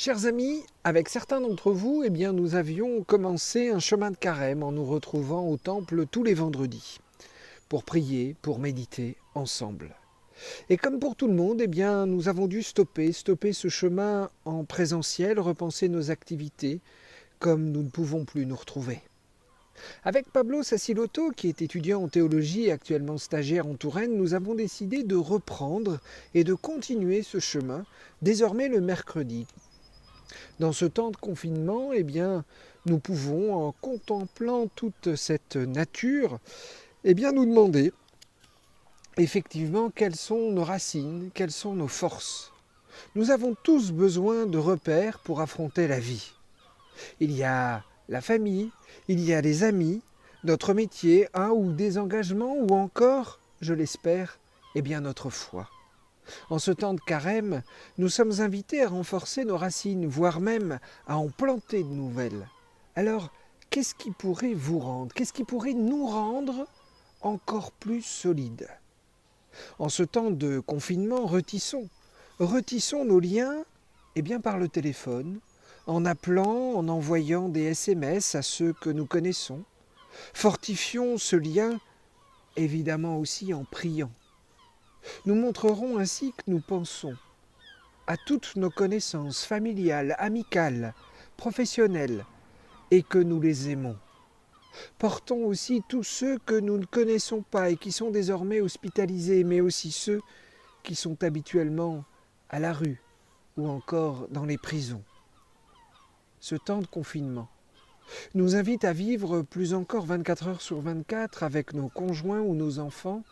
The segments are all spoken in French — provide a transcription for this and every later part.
Chers amis, avec certains d'entre vous, nous avions commencé un chemin de carême en nous retrouvant au temple tous les vendredis, pour prier, pour méditer ensemble. Et comme pour tout le monde, nous avons dû stopper ce chemin en présentiel, repenser nos activités, comme nous ne pouvons plus nous retrouver. Avec Pablo Sassilotto, qui est étudiant en théologie et actuellement stagiaire en Touraine, nous avons décidé de reprendre et de continuer ce chemin, désormais le mercredi. Dans ce temps de confinement, nous pouvons, en contemplant toute cette nature, nous demander effectivement quelles sont nos racines, quelles sont nos forces. Nous avons tous besoin de repères pour affronter la vie. Il y a la famille, il y a les amis, notre métier, un ou des engagements, ou encore, je l'espère, notre foi. En ce temps de carême, nous sommes invités à renforcer nos racines, voire même à en planter de nouvelles. Alors, qu'est-ce qui pourrait vous rendre, qu'est-ce qui pourrait nous rendre encore plus solides? En ce temps de confinement, retissons nos liens par le téléphone, en appelant, en envoyant des SMS à ceux que nous connaissons. Fortifions ce lien, évidemment aussi en priant. Nous montrerons ainsi que nous pensons à toutes nos connaissances familiales, amicales, professionnelles, et que nous les aimons. Portons aussi tous ceux que nous ne connaissons pas et qui sont désormais hospitalisés, mais aussi ceux qui sont habituellement à la rue ou encore dans les prisons. Ce temps de confinement nous invite à vivre plus encore 24 heures sur 24 avec nos conjoints ou nos enfants,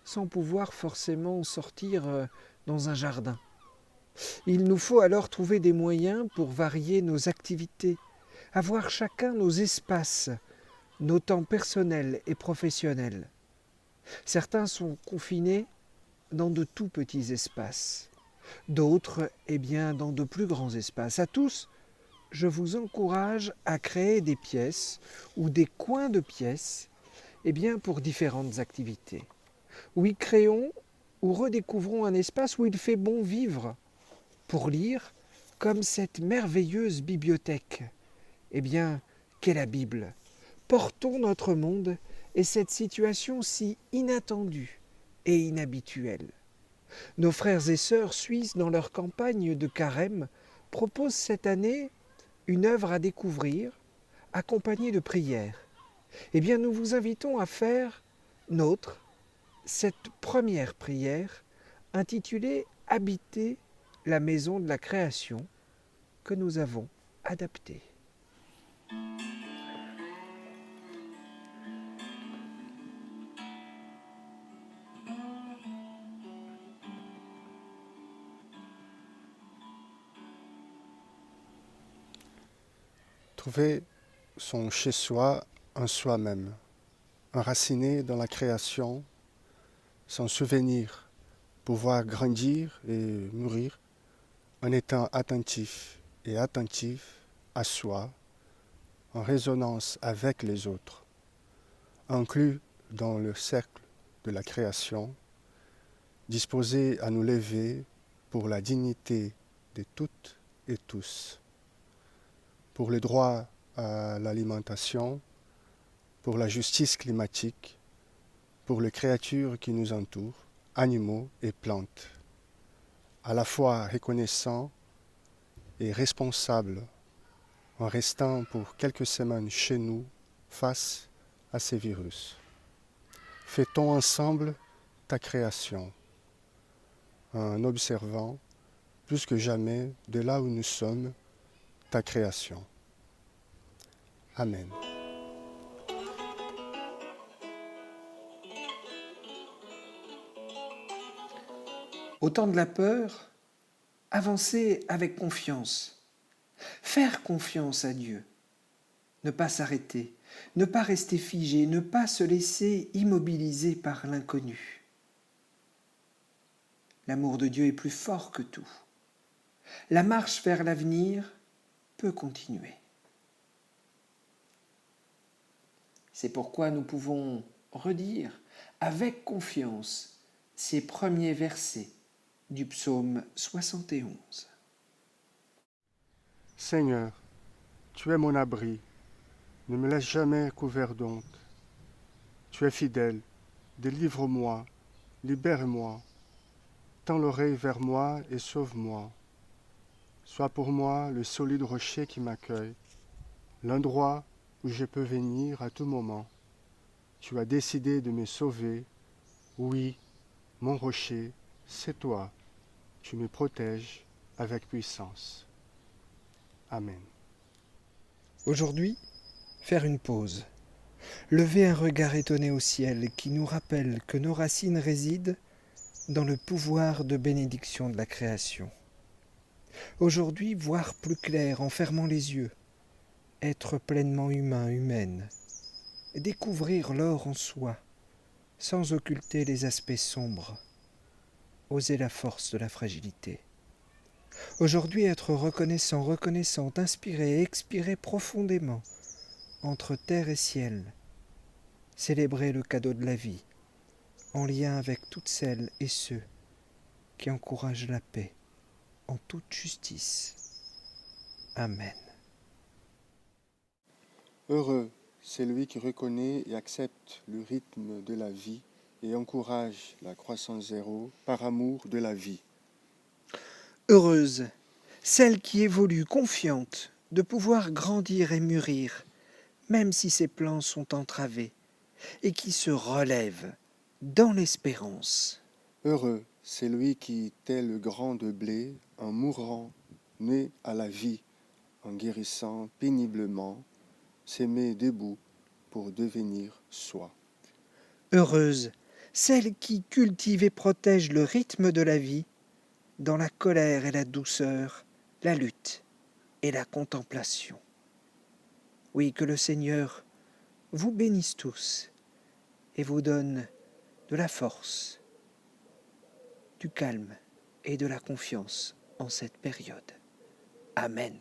sans pouvoir forcément sortir dans un jardin. Il nous faut alors trouver des moyens pour varier nos activités, avoir chacun nos espaces, nos temps personnels et professionnels. Certains sont confinés dans de tout petits espaces, d'autres dans de plus grands espaces. À tous, je vous encourage à créer des pièces ou des coins de pièces pour différentes activités. Oui, créons ou redécouvrons un espace où il fait bon vivre pour lire, comme cette merveilleuse bibliothèque, qu'est la Bible. Portons notre monde et cette situation si inattendue et inhabituelle. Nos frères et sœurs suisses, dans leur campagne de carême, proposent cette année une œuvre à découvrir, accompagnée de prières. Nous vous invitons à faire nôtre cette première prière intitulée « Habiter la maison de la création » que nous avons adaptée. Trouver son chez-soi en soi-même, enraciné dans la création, s'en souvenir, pouvoir grandir et mûrir en étant attentif et attentif à soi, en résonance avec les autres, inclus dans le cercle de la création, disposé à nous lever pour la dignité de toutes et tous, pour le droit à l'alimentation, pour la justice climatique, pour les créatures qui nous entourent, animaux et plantes, à la fois reconnaissants et responsables en restant pour quelques semaines chez nous face à ces virus. Fêtons ensemble ta création, en observant plus que jamais de là où nous sommes ta création. Amen. Au temps de la peur, avancer avec confiance, faire confiance à Dieu, ne pas s'arrêter, ne pas rester figé, ne pas se laisser immobiliser par l'inconnu. L'amour de Dieu est plus fort que tout. La marche vers l'avenir peut continuer. C'est pourquoi nous pouvons redire avec confiance ces premiers versets du psaume 71. Seigneur, tu es mon abri, ne me laisse jamais couvert d'honte. Tu es fidèle, délivre-moi, libère-moi, tends l'oreille vers moi et sauve-moi. Sois pour moi le solide rocher qui m'accueille, l'endroit où je peux venir à tout moment. Tu as décidé de me sauver, oui, mon rocher, c'est toi. Tu me protèges avec puissance. Amen. Aujourd'hui, faire une pause. Lever un regard étonné au ciel qui nous rappelle que nos racines résident dans le pouvoir de bénédiction de la création. Aujourd'hui, voir plus clair en fermant les yeux, être pleinement humain, humaine, découvrir l'or en soi, sans occulter les aspects sombres, oser la force de la fragilité. Aujourd'hui, être reconnaissant, reconnaissante, inspiré et expirer profondément entre terre et ciel, célébrer le cadeau de la vie, en lien avec toutes celles et ceux qui encouragent la paix en toute justice. Amen. Heureux, c'est lui qui reconnaît et accepte le rythme de la vie et encourage la croissance zéro par amour de la vie. Heureuse, celle qui évolue confiante de pouvoir grandir et mûrir, même si ses plans sont entravés, et qui se relève dans l'espérance. Heureux, c'est lui qui, tel le grain de blé, en mourant, naît à la vie, en guérissant péniblement, s'aimer debout pour devenir soi. Heureuse, celle qui cultive et protège le rythme de la vie, dans la colère et la douceur, la lutte et la contemplation. Oui, que le Seigneur vous bénisse tous et vous donne de la force, du calme et de la confiance en cette période. Amen.